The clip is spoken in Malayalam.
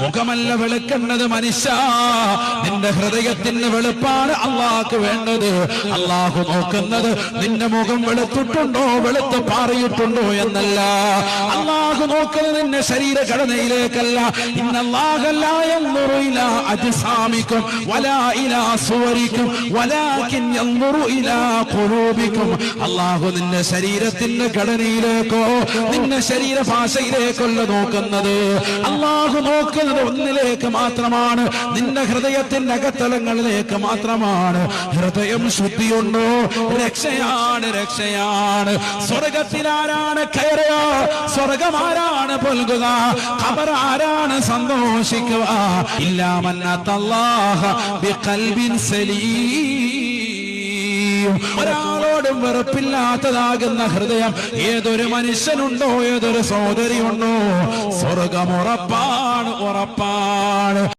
മുഖമല്ല വെളുക്കുന്നത് മനുഷ്യ, നിന്റെ ഹൃദയത്തിന് വെളുപ്പാണ് അള്ളാഹ്ക്ക് വേണ്ടത്. അള്ളാഹു നോക്കുന്നത് നിന്റെ മുഖം വെളുത്തിട്ടുണ്ടോ വെളുത്ത് പാറിയിട്ടുണ്ടോ എന്നല്ല. അള്ളാഹു നോക്കുന്നത് നിന്റെ ശരീരഘടനയിലേക്കല്ല. ഇന്നല്ലാഹ ലാ യൻദുറു ഇലാ അജ്സാമിക്കും വലാ ഇലാ സുവരിക്കും വലാകിൻ യൻദുറു ഇലാ ഖുലൂബിക്കും. അള്ളാഹു നിന്റെ ശരീരത്തിന്റെ ഘടനയിലേക്കോ നിന്റെ ശരീരഭാഷയിലേക്കല്ല നോക്കുന്നത്. അള്ളാഹു നോക്കുന്നത് ഒന്നിലേക്ക് മാത്രമാണ്, നിന്റെ ഹൃദയത്തിന്റെ അകത്തലങ്ങളിലേക്ക് മാത്രമാണ്. ഹൃദയം ശുദ്ധിയുണ്ടോ രക്ഷയാണ്, രക്ഷയാണ്. സ്വർഗത്തിൽ ആരാണ് കയറുക? സ്വർഗം ആരാണ് പൊൽകുക? ഖബർ ആരാണ് സന്തോഷിക്കുക? ഇല്ലാ മൻ അത്തല്ലാഹ ബിഖൽബിൻ സലീം. ഒരാളോടും വെറുപ്പില്ലാത്തതാകുന്ന ഹൃദയം ഏതൊരു മനുഷ്യനുണ്ടോ, ഏതൊരു സഹോദരിയുണ്ടോ, സ്വർഗം ഉറപ്പാണ്, ഉറപ്പാണ്.